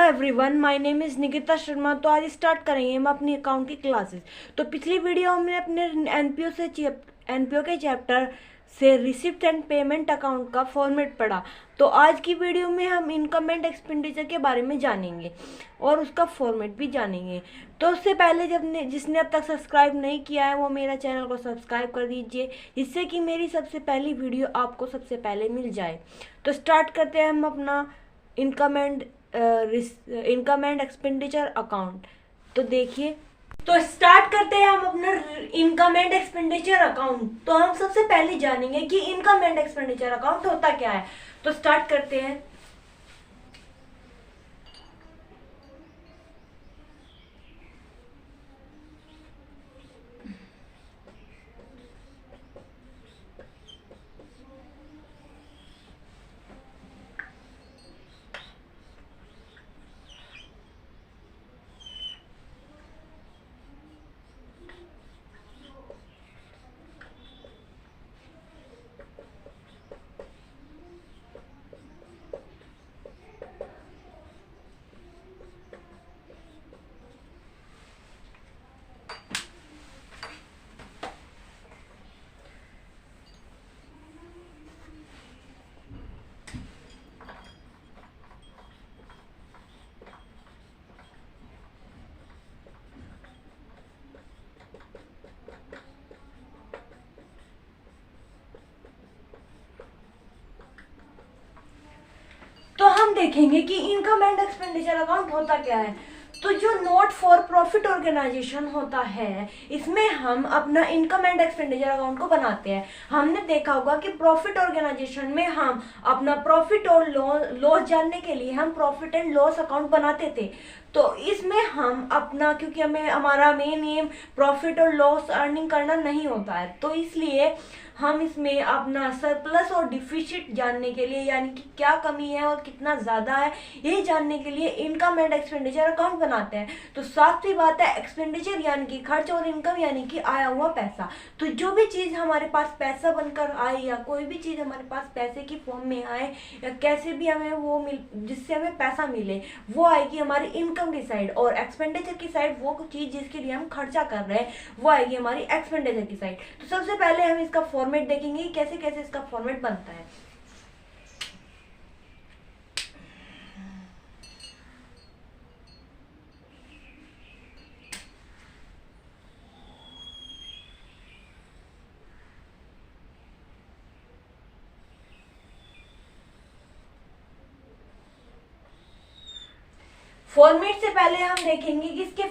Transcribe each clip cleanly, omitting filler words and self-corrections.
Everyone, my name is Nikita Sharma. तो आज start करेंगे हम अपनी अकाउंट की क्लासेस। तो पिछली वीडियो हमने अपने एनपीओ के चैप्टर से रिसिप्ट एंड पेमेंट अकाउंट का फॉर्मेट पढ़ा। तो आज की वीडियो में हम इनकम एंड एक्सपेंडिचर के बारे में जानेंगे और उसका फॉर्मेट भी जानेंगे। तो उससे पहले जिसने अब तक सब्सक्राइब नहीं किया है वो मेरा चैनल को सब्सक्राइब कर दीजिए, जिससे कि मेरी सबसे पहली वीडियो आपको सबसे पहले मिल जाए। तो स्टार्ट करते हैं हम अपना इनकम एंड एक्सपेंडिचर अकाउंट। तो देखिए, तो स्टार्ट करते हैं हम अपना इनकम एंड एक्सपेंडिचर अकाउंट। तो हम सबसे पहले जानेंगे कि इनकम एंड एक्सपेंडिचर अकाउंट होता क्या है। तो स्टार्ट करते हैं। तो हम देखेंगे कि इनकम एंड एक्सपेंडिचर अकाउंट होता क्या है। तो जो नॉट फॉर प्रॉफिट ऑर्गेनाइजेशन होता है, इसमें हम अपना इनकम एंड एक्सपेंडिचर अकाउंट को बनाते हैं। हमने देखा होगा कि प्रॉफिट ऑर्गेनाइजेशन में हम अपना प्रॉफिट और लॉस जानने के लिए हम प्रॉफिट एंड लॉस अकाउंट बनाते थे। तो इसमें हम अपना, क्योंकि हमारा मेन एम प्रॉफिट और लॉस अर्निंग करना नहीं होता है, तो इसलिए हम इसमें अपना सरप्लस और डिफिसिट जानने के लिए, यानी कि क्या कमी है और कितना ज़्यादा है, ये जानने के लिए इनकम एंड एक्सपेंडिचर अकाउंट बनाते हैं। तो साथ ही बात है एक्सपेंडिचर यानी कि खर्च, और इनकम यानी कि आया हुआ पैसा। तो जो भी चीज़ हमारे पास पैसा बनकर आए, या कोई भी चीज़ हमारे पास पैसे की फॉर्म में आए, या कैसे भी हमें वो जिससे हमें पैसा मिले, वो आएगी हमारी इनकम की साइड। और एक्सपेंडिचर की साइड वो चीज़ जिसके लिए हम खर्चा कर रहे हैं, वो आएगी हमारी एक्सपेंडिचर की साइड। तो सबसे पहले हम इसका फॉर्मेट देखेंगे कैसे कैसे इसका फॉर्मेट बनता है। फॉर्मेट से पहले हम देखेंगे कि इसके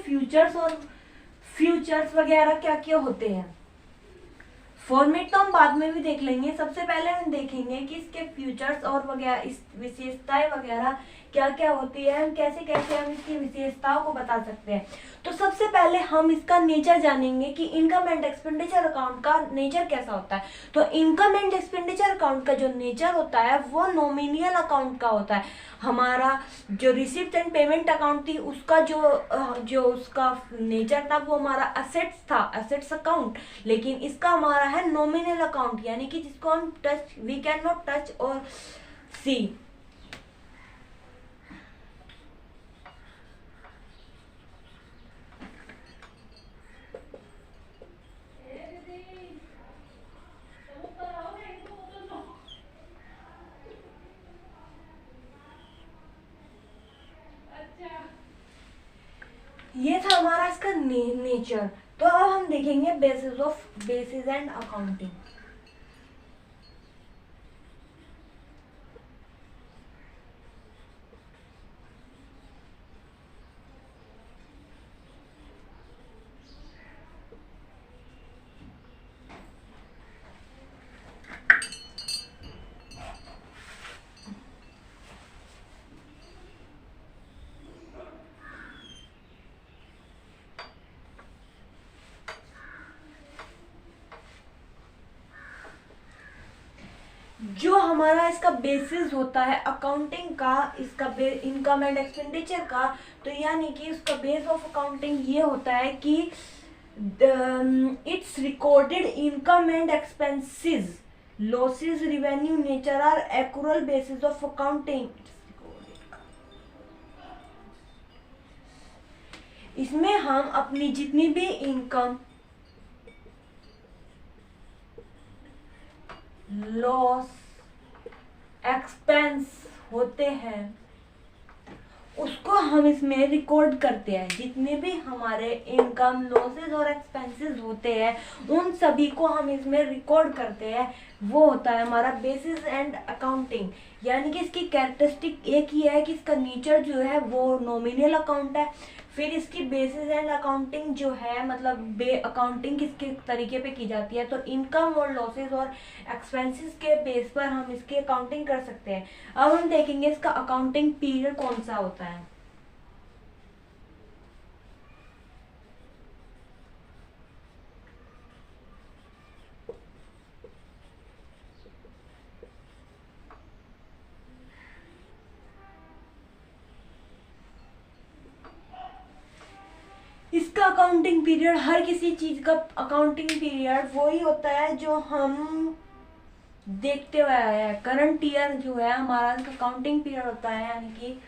फ्यूचर्स वगैरह क्या क्या होते हैं। फॉर्मेट तो हम बाद में भी देख लेंगे, सबसे पहले हम देखेंगे कि इसके फ्यूचर्स और वगैरह, इस विशेषताएं वगैरह क्या क्या होती है, हम कैसे कैसे हम इसकी विशेषताओं को बता सकते हैं। तो सबसे पहले हम इसका नेचर जानेंगे कि इनकम एंड एक्सपेंडिचर अकाउंट का नेचर कैसा होता है। तो इनकम एंड एक्सपेंडिचर अकाउंट का जो नेचर होता है वो नॉमिनल अकाउंट का होता है। हमारा जो रिसिप्ट एंड पेमेंट अकाउंट थी, उसका जो उसका नेचर था वो हमारा असेट्स था, असेट्स अकाउंट। लेकिन इसका हमारा है नॉमिनल अकाउंट, यानी कि जिसको हम वी कैन नॉट टच और सी। ये था हमारा इसका नेचर। तो अब हम देखेंगे बेसिस एंड अकाउंटिंग। जो हमारा इसका बेसिस होता है अकाउंटिंग का, इसका इनकम एंड एक्सपेंडिचर का, तो यानी कि उसका बेस ऑफ अकाउंटिंग ये होता है कि it's recorded income and expenses, losses, revenue, nature are accrual basis of accounting. इसमें हम अपनी जितनी भी इनकम, लॉस, एक्सपेंस होते हैं उसको हम इसमें रिकॉर्ड करते हैं। जितने भी हमारे इनकम, लॉसेस और एक्सपेंसेस होते हैं उन सभी को हम इसमें रिकॉर्ड करते हैं। वो होता है हमारा बेसिस एंड अकाउंटिंग। यानी कि इसकी कैरेक्टरिस्टिक एक ही है कि इसका नेचर जो है वो नॉमिनल अकाउंट है। फिर इसकी बेसिस एंड अकाउंटिंग जो है मतलब अकाउंटिंग किसके तरीके पे की जाती है, तो इनकम और लॉसेस और एक्सपेंसेस के बेस पर हम इसकी अकाउंटिंग कर सकते हैं। अब हम देखेंगे इसका अकाउंटिंग पीरियड कौन सा होता है। इसका अकाउंटिंग पीरियड, हर किसी चीज का अकाउंटिंग पीरियड वही होता है जो हम देखते हुए आए हैं। करंट ईयर जो है हमारा अकाउंटिंग पीरियड होता है, यानी कि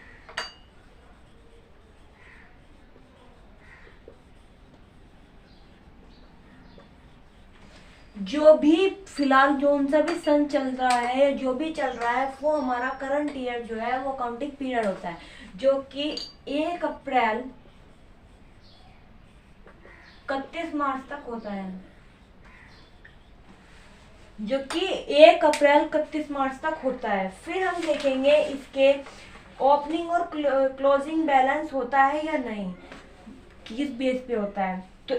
जो भी फिलहाल जो सा भी सन चल रहा है, जो भी चल रहा है, वो हमारा करंट ईयर जो है वो अकाउंटिंग पीरियड होता है, जो कि 1 अप्रैल 31 मार्च तक होता है। जो कि 1 अप्रैल 31 मार्च तक होता है। फिर हम देखेंगे इसके ओपनिंग और क्लोजिंग बैलेंस होता है या नहीं, किस बेस पे होता है। तो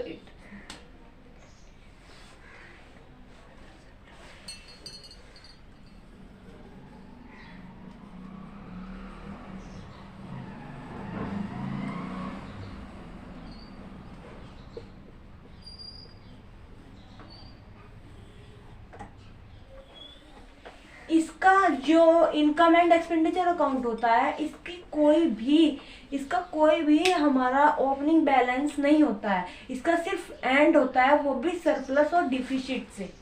इसका जो इनकम एंड एक्सपेंडिचर अकाउंट होता है, इसका कोई भी हमारा ओपनिंग बैलेंस नहीं होता है। इसका सिर्फ एंड होता है, वो भी सरप्लस और डिफिसिट से।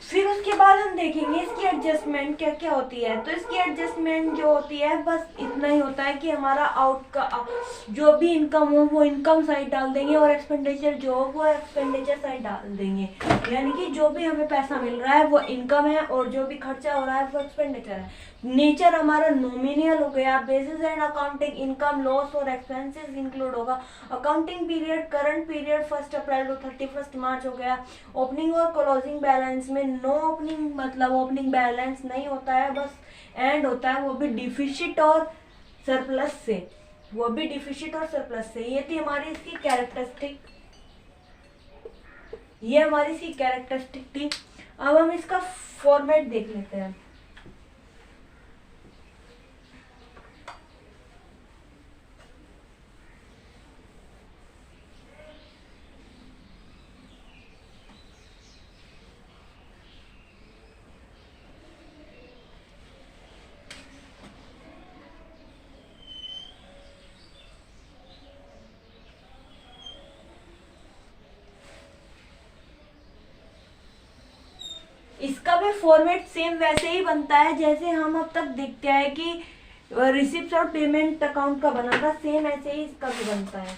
फिर उसके बाद हम देखेंगे इसकी एडजस्टमेंट क्या क्या होती है। तो इसकी एडजस्टमेंट जो होती है बस इतना ही होता है कि हमारा आउट का जो भी इनकम हो वो इनकम साइड डाल देंगे और एक्सपेंडिचर जो हो वो एक्सपेंडिचर साइड डाल देंगे। यानी कि जो भी हमें पैसा मिल रहा है वो इनकम है और जो भी खर्चा हो रहा है वो एक्सपेंडिचर है। नेचर हमारा नॉमिनल हो गया। Basis and accounting, income, loss और एक्सपेंसेस इंक्लूड होगा। Accounting period, current period 1 April to 31 March हो गया। ओपनिंग और क्लोजिंग बैलेंस में नो ओपनिंग मतलब ओपनिंग बैलेंस नहीं होता है, बस एंड होता है, वो भी डिफिसिट और सरप्लस से। ये थी हमारी इसकी कैरेक्टरिस्टिक, ये हमारी इसकी कैरेक्टरिस्टिक थी। अब हम इसका फॉर्मेट देख लेते हैं। इसका भी फॉर्मेट सेम वैसे ही बनता है जैसे हम अब तक देखते हैं कि रिसिप्ट और पेमेंट अकाउंट का बना था, सेम ऐसे ही इसका भी बनता है।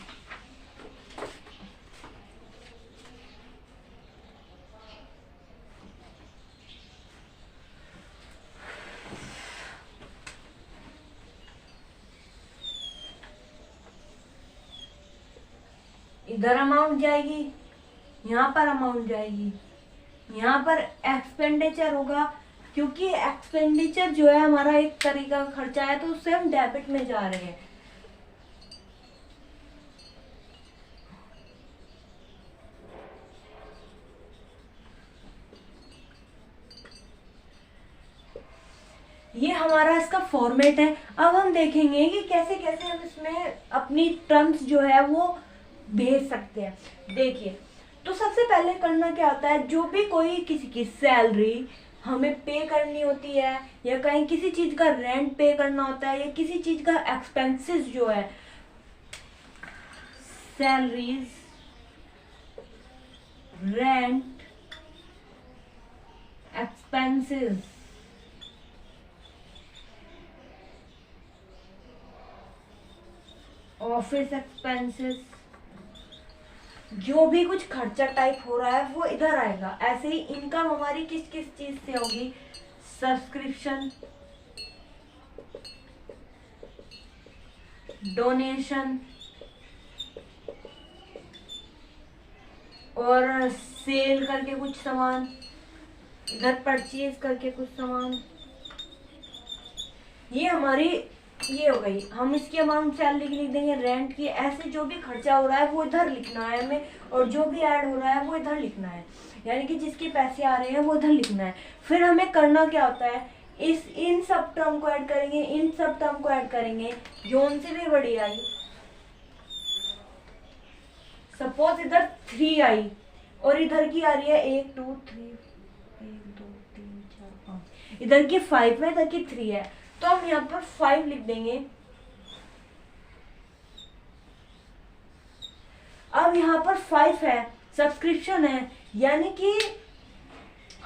इधर अमाउंट जाएगी, यहाँ पर अमाउंट जाएगी, यहाँ पर एक्सपेंडिचर होगा, क्योंकि एक्सपेंडिचर जो है हमारा एक तरीका का खर्चा है तो उससे हम डेबिट में जा रहे हैं। ये हमारा इसका फॉर्मेट है। अब हम देखेंगे कि कैसे कैसे हम इसमें अपनी टर्म्स जो है वो भेज सकते हैं। देखिए, तो सबसे पहले करना क्या होता है, जो भी कोई किसी की सैलरी हमें पे करनी होती है, या कहीं किसी चीज का रेंट पे करना होता है, या किसी चीज का एक्सपेंसेस जो है, salaries, rent, expenses, office expenses, जो भी कुछ खर्चा टाइप हो रहा है वो इधर आएगा। ऐसे ही इनकम हमारी किस किस चीज से होगी, सब्सक्रिप्शन, डोनेशन और सेल करके कुछ सामान, इधर परचेज करके कुछ सामान, ये हमारी ये हो गई। हम इसकी अमाउंट सैलरी की लिख देंगे, रेंट की, ऐसे जो भी खर्चा हो रहा है वो इधर लिखना है हमें, और जो भी ऐड हो रहा है वो इधर लिखना है, यानी कि जिसके पैसे आ रहे हैं वो इधर लिखना है। फिर हमें करना क्या होता है, इन सब टर्म को ऐड करेंगे, इन सब टर्म को ऐड करेंगे जो उनसे भी बड़ी आई। सपोज इधर 3 आई और इधर की आ रही है 1 2 3 1 2 3 4 5, इधर की 5 है, इधर की 3 है, तो हम यहाँ पर 5 लिख देंगे। अब यहाँ पर 5 है, सब्सक्रिप्शन है, यानी कि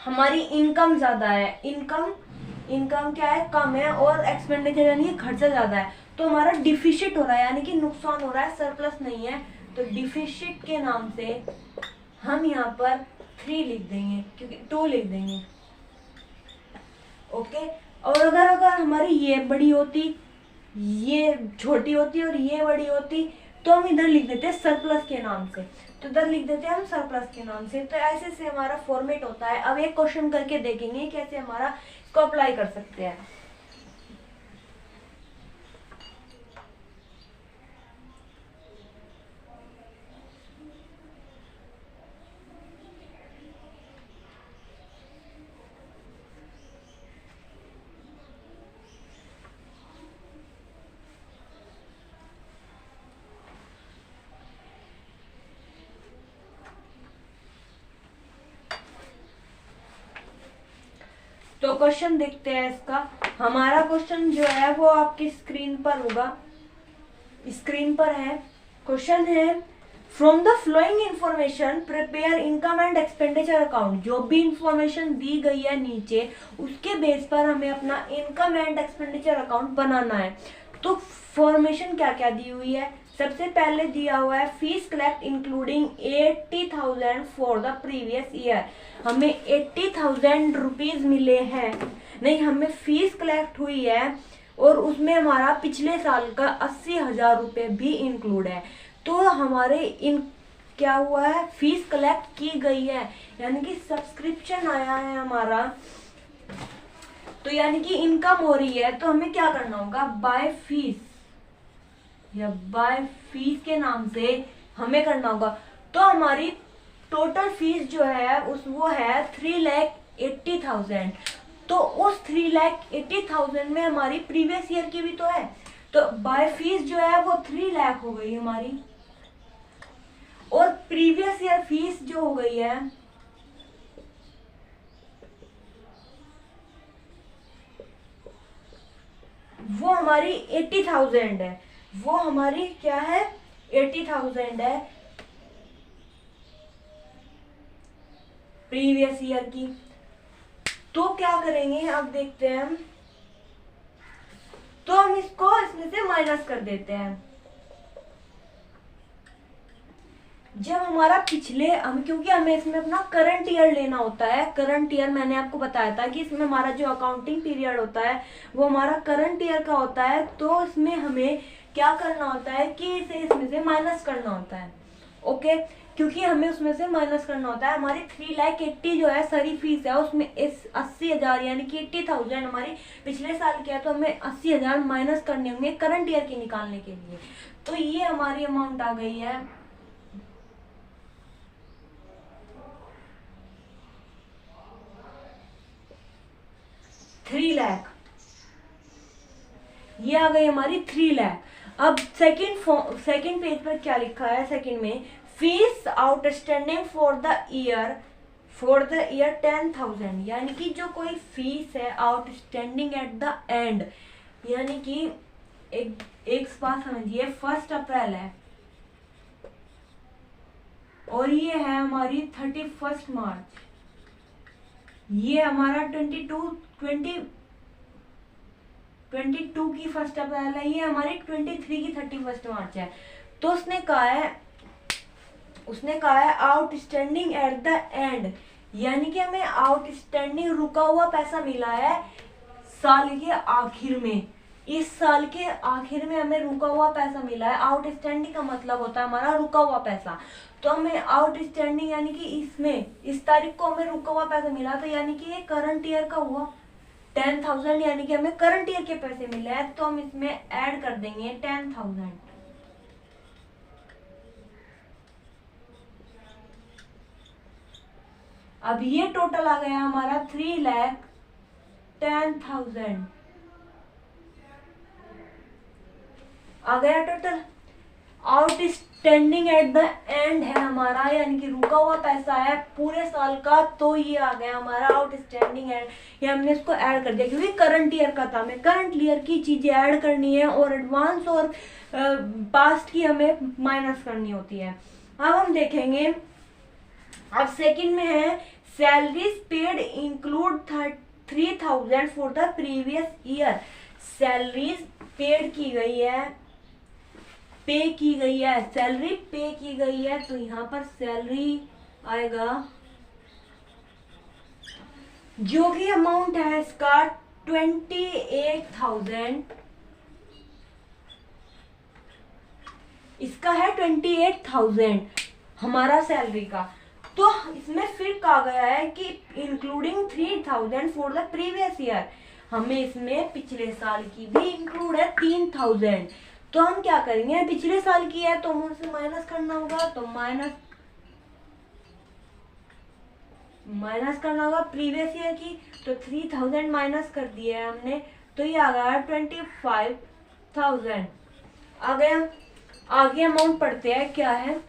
हमारी इनकम ज्यादा है, इनकम क्या है, कम है, और एक्सपेंडिचर यानी कि खर्चा ज्यादा है, तो हमारा डिफिसिट हो रहा है, यानी कि नुकसान हो रहा है, सरप्लस नहीं है, तो डिफिसिट के नाम से हम यहाँ पर 3 लिख देंगे, क्योंकि 2 लिख देंगे। ओके, और अगर हमारी ये बड़ी होती, ये छोटी होती और ये बड़ी होती, तो हम इधर लिख देते हैं सरप्लस के नाम से, तो इधर लिख देते हैं हम सरप्लस के नाम से। तो ऐसे से हमारा फॉर्मेट होता है। अब एक क्वेश्चन करके देखेंगे कैसे हमारा इसको अप्लाई कर सकते हैं। तो क्वेश्चन देखते हैं इसका। हमारा क्वेश्चन जो है वो आपकी स्क्रीन पर होगा, स्क्रीन पर है। क्वेश्चन है, from the flowing information prepare income and expenditure account. जो भी इंफॉर्मेशन दी गई है नीचे, उसके बेस पर हमें अपना इनकम एंड एक्सपेंडिचर अकाउंट बनाना है। तो फॉर्मेशन क्या क्या दी हुई है, सबसे पहले दिया हुआ है fees collect including 80,000 for the previous year. हमें 80,000 रुपीज मिले हैं, नहीं, हमें फीस कलेक्ट हुई है और उसमें हमारा पिछले साल का 80,000 रुपये भी इंक्लूड है। तो हमारे क्या हुआ है, फीस कलेक्ट की गई है, यानी कि सब्सक्रिप्शन आया है हमारा, तो यानी कि इनकम हो रही है। तो हमें क्या करना होगा, बाय फीस या बाय फीस के नाम से हमें करना होगा। तो हमारी टोटल फीस जो है वो है 3,80,000। तो उस 3,80,000 में हमारी प्रीवियस ईयर की भी तो है, तो बाय फीस जो है वो 3 लाख हो गई हमारी, और प्रीवियस ईयर फीस जो हो गई है वो हमारी 80,000 है। वो हमारी क्या है, 80,000 है प्रीवियस ईयर की। तो क्या करेंगे, अब देखते हैं हम। तो हम इसको इसमें से माइनस कर देते हैं। जब हमारा क्योंकि हमें इसमें अपना करंट ईयर लेना होता है। करंट ईयर मैंने आपको बताया था कि इसमें हमारा जो अकाउंटिंग पीरियड होता है वो हमारा करंट ईयर का होता है। तो इसमें हमें क्या करना होता है कि इसे इसमें से माइनस करना होता है। ओके, क्योंकि हमें उसमें से माइनस करना होता है। हमारी 3,80,000 जो है सारी फीस है, उसमें इस 80,000 यानी कि 80,000 हमारी पिछले साल की है, तो हमें 80,000 माइनस करने होंगे करंट ईयर की निकालने के लिए। तो ये हमारी अमाउंट आ गई है 3 लाख। ये आ गई हमारी 3 लाख। अब सेकंड पेज पर क्या लिखा है, सेकंड में fees outstanding for the year for the year 10,000, यानी कि जो कोई फीस है आउटस्टैंडिंग एट द एंड, यानी कि एक बात समझिए, 1 अप्रैल है और ये है हमारी 31 मार्च, ये हमारा 22 की 1 अप्रैल है, ये हमारी 23 की 31 मार्च है। तो उसने कहा है आउटस्टैंडिंग एट द एंड, यानी कि हमें आउटस्टैंडिंग रुका हुआ पैसा मिला है साल के आखिर में। इस साल के आखिर में हमें रुका हुआ पैसा मिला है। आउटस्टैंडिंग का मतलब होता है हमारा रुका हुआ पैसा। तो हमें आउटस्टैंडिंग यानी कि इसमें इस तारीख को हमें रुका हुआ पैसा मिला, तो यानी कि ये करंट ईयर का हुआ 10,000, यानी कि हमें करंट ईयर के पैसे मिले हैं। तो हम इसमें ऐड कर देंगे 10,000। अब ये टोटल आ गया हमारा 3,10,000 आ गया total. Outstanding at the and है हमारा, यानी कि रुका हुआ पैसा है पूरे साल का, तो ये आ गया हमारा आउटस्टैंडिंग एंड। ये हमने इसको ऐड कर दिया क्योंकि करंट ईयर का था, हमें करंट ईयर की चीजें ऐड करनी है और एडवांस और पास्ट की हमें माइनस करनी होती है। अब हम देखेंगे, अब सेकंड में है salaries paid include 3,000 for the previous year. Salaries paid की गई है, पे की गई है, सैलरी पे की गई है, तो यहाँ पर सैलरी आएगा, जो कि अमाउंट है इसका 28,000, इसका है 28,000 हमारा सैलरी का। तो इसमें फिर कहा गया है कि including 3,000 for the previous year, हमें इसमें पिछले साल की भी इंक्लूड है 3,000। तो हम क्या करेंगे, पिछले साल की है तो हमें उसे माइनस करना होगा, तो माइनस करना होगा प्रीवियस ईयर की, तो 3,000 माइनस कर दिया है हमने, तो ये आ गया 25,000 आ गया। आगे अमाउंट पढ़ते हैं क्या है,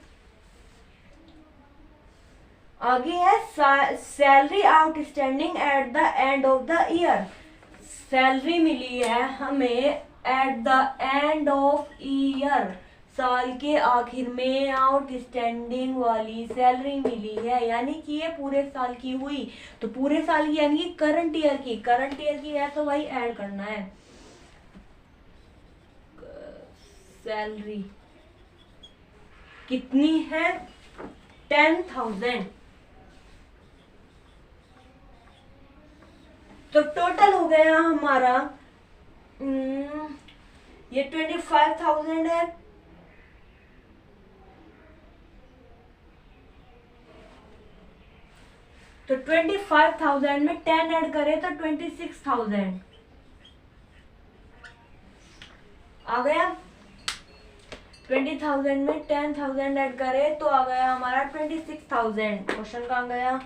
आगे है salary outstanding at the end of the year. Salary मिली है हमें at the end of year, साल के आखिर में आउटस्टैंडिंग वाली सैलरी मिली है, यानी कि ये पूरे साल की हुई। तो पूरे साल की यानी कि करंट ईयर की है, तो वही ऐड करना है। सैलरी कितनी है, 10,000। तो टोटल हो गया हमारा ये 25,000 है, तो 25,000 में 10 ऐड करें तो 26,000 आ गया। 20,000 में 10,000 ऐड करें तो आ गया हमारा 26,000। क्वेश्चन कहाँ गया,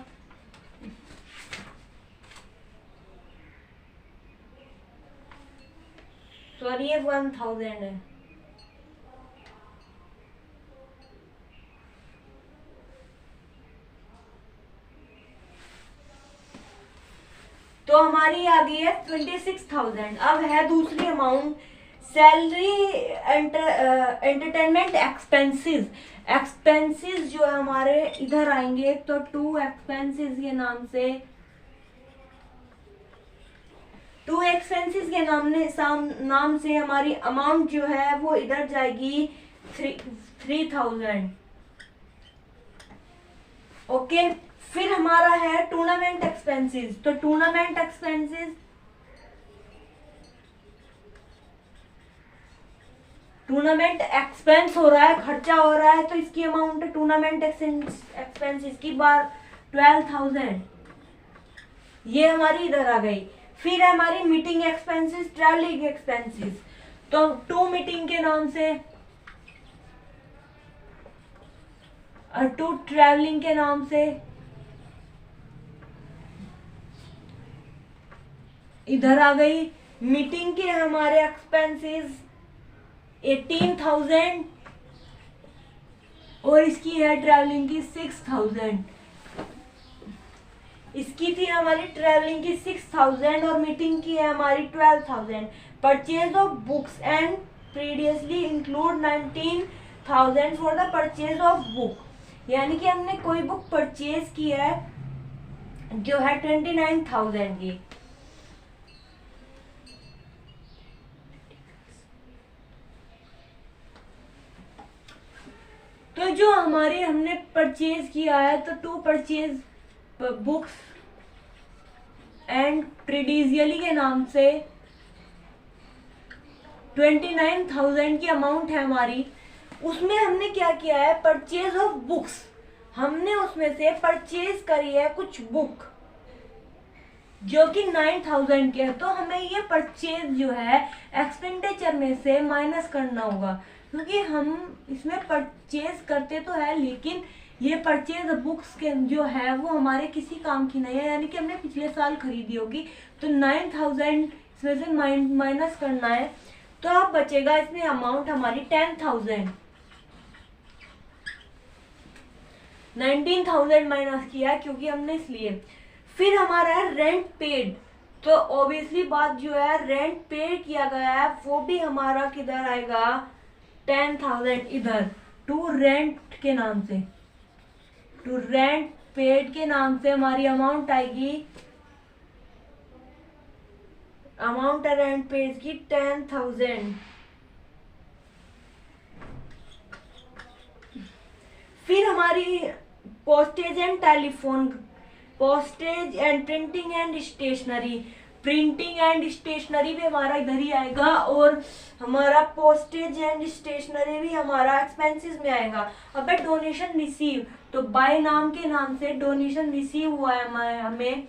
सॉरी ये 1,000 है। तो हमारी आ गई है 26,000। अब है दूसरी amount, salary entertainment expenses. Expenses जो है हमारे इधर आएंगे, तो 2 एक्सपेंसेस के नाम से, 2 एक्सपेंसेस के नाम से हमारी अमाउंट जो है वो इधर जाएगी 3,000। ओके, फिर हमारा है टूर्नामेंट एक्सपेंसेस। तो टूर्नामेंट एक्सपेंसेस, टूर्नामेंट एक्सपेंस हो रहा है, खर्चा हो रहा है, तो इसकी अमाउंट है टूर्नामेंट एक्सपेंसेस की बार 12,000, ये हमारी इधर आ गई। फिर है हमारी मीटिंग एक्सपेंसेस, ट्रैवलिंग एक्सपेंसेस। तो 2 मीटिंग के नाम से और 2 ट्रैवलिंग के नाम से इधर आ गई। मीटिंग के हमारे एक्सपेंसेस 18,000 और इसकी है ट्रैवलिंग की 6,000। इसकी थी हमारी ट्रेवलिंग की 6000 और मीटिंग की है हमारी 12000। Purchase of books and previously include 19000 for the purchase of book, यानी कि हमने कोई बुक परचेज की है जो है 29000 की। तो जो हमारी हमने परचेज किया है तो टू परचेज बुक्स एंड प्रीडिजियली के नाम से 29000 की अमाउंट है हमारी। उसमें हमने क्या किया है, परचेज ऑफ बुक्स, हमने उसमें से परचेज करी है कुछ बुक जो कि 9000 के है। तो हमें ये परचेज जो है एक्सपेंडिचर में से माइनस करना होगा, क्योंकि हम इसमें परचेज करते तो है लेकिन ये परचेज बुक्स के जो है वो हमारे किसी काम की नहीं है, यानी कि हमने पिछले साल खरीदी होगी। तो 9000 इसमें से माइनस करना है, तो अब बचेगा इसमें अमाउंट हमारी 10000। 19000 माइनस किया क्योंकि हमने इसलिए। फिर हमारा है रेंट पेड, तो ऑब्वियसली बात जो है रेंट पेड किया गया है वो भी हमारा किधर आएगा, 10000 इधर टू रेंट के नाम से, टू रेंट पेड के नाम से हमारी अमाउंट आएगी, अमाउंट है रेंट पेड की 10000। फिर हमारी postage and telephone, postage and printing and stationery, printing and stationery भी हमारा इधर ही आएगा और हमारा पोस्टेज एंड स्टेशनरी भी हमारा एक्सपेंसेस में आएगा। अब है डोनेशन रिसीव, तो बाय नाम के नाम से डोनेशन रिसीव हुआ है हमें,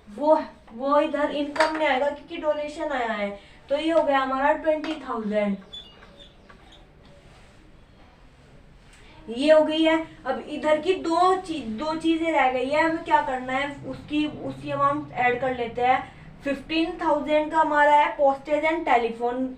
वो इधर इनकम में आएगा क्योंकि डोनेशन आया है। तो ये हो गया हमारा 20000, ये हो गई है। अब इधर की दो चीजें रह गई है, हमें क्या करना है, उसी अमाउंट ऐड कर लेते हैं। 15000 का हमारा है postage and telephone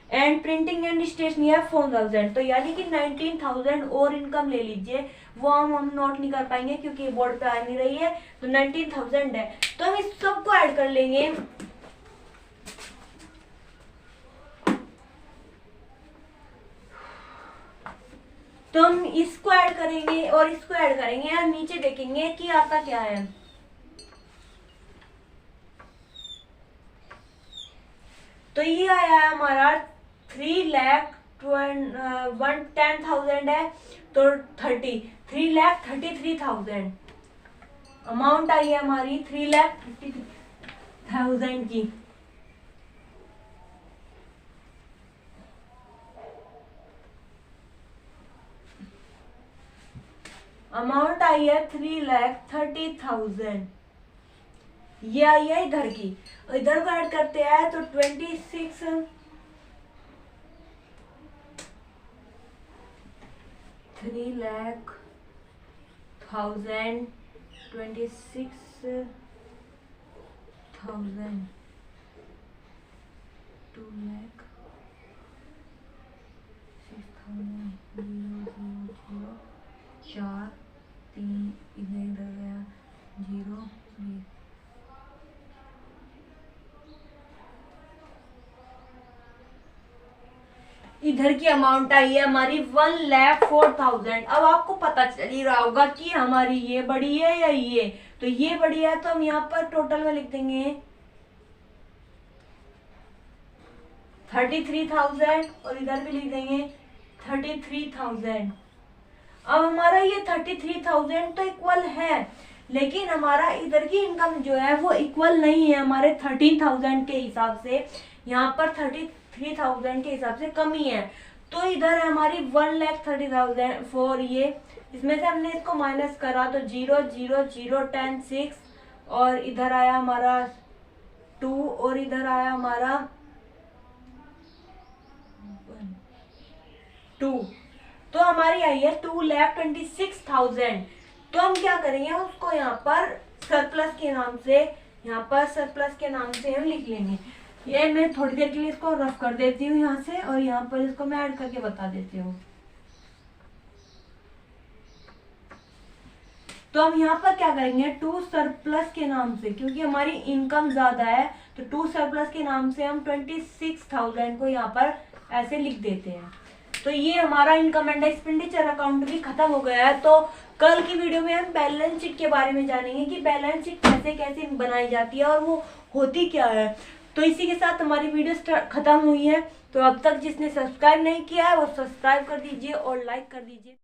and printing and stationery है 4000, तो यानी कि 19000 और इनकम ले लीजिए, वो हम नोट नहीं कर पाएंगे क्योंकि बोर्ड पे आ नहीं रही है। तो 19000 है, तो हम इस सबको ऐड कर लेंगे। तो हम इसको ऐड करेंगे और इसको ऐड करेंगे और नीचे देखेंगे कि आता क्या है। तो ये आया है हमारा 3,10,000 है, तो 3,33,000 अमाउंट आई है हमारी 3,33,000 की। अमाउंट आई है 3,30,000, ये आई है इधर की। इधर को ऐड करते हैं तो 26,000 3,00,000 26,000 2,06,000 4 3 इधर गया 0 इधर की अमाउंट आई है हमारी 1,04,000। अब आपको पता चल ही रहा होगा कि हमारी ये बड़ी है या ये, तो ये बड़ी है तो हम यहाँ पर टोटल में लिख देंगे 33,000 और इधर भी लिख देंगे 33,000। अब हमारा ये 33,000 तो इक्वल है, लेकिन हमारा इधर की इनकम जो है वो इक्वल नहीं है हमारे 13,000 के हिसाब से, यहाँ पर 33,000 के हिसाब से कमी है। तो इधर है हमारी 1,30,000 फॉर ये, इसमें से हमने इसको माइनस करा तो 0 0 0 10 6 और इधर आया हमारा 2 और इधर आया हमारा 2, तो हमारी आई है 2,26,000। तो हम क्या करेंगे, उसको यहाँ पर सरप्लस के नाम से, यहाँ पर सरप्लस के नाम से हम लिख लेंगे। ये मैं थोड़ी देर के लिए इसको रफ कर देती हूँ यहाँ से, और यहाँ पर इसको मैं ऐड करके बता देती हूँ। तो हम यहाँ पर क्या करेंगे, टू सरप्लस के नाम से, क्योंकि हमारी इनकम ज़्यादा है तो टू सरप्लस के नाम से हम 26,000 को यहाँ पर ऐसे लिख देते हैं। तो ये हमारा इनकम एंड एक्सपेंडिचर अकाउंट भी खत्म हो गया है। तो कल की वीडियो में हम बैलेंस शीट के बारे में जानेंगे कि बैलेंस शीट कैसे कैसे बनाई जाती है और वो होती क्या है। तो इसी के साथ हमारी वीडियो खत्म हुई है। तो अब तक जिसने सब्सक्राइब नहीं किया है वो सब्सक्राइब कर दीजिए और लाइक कर दीजिए।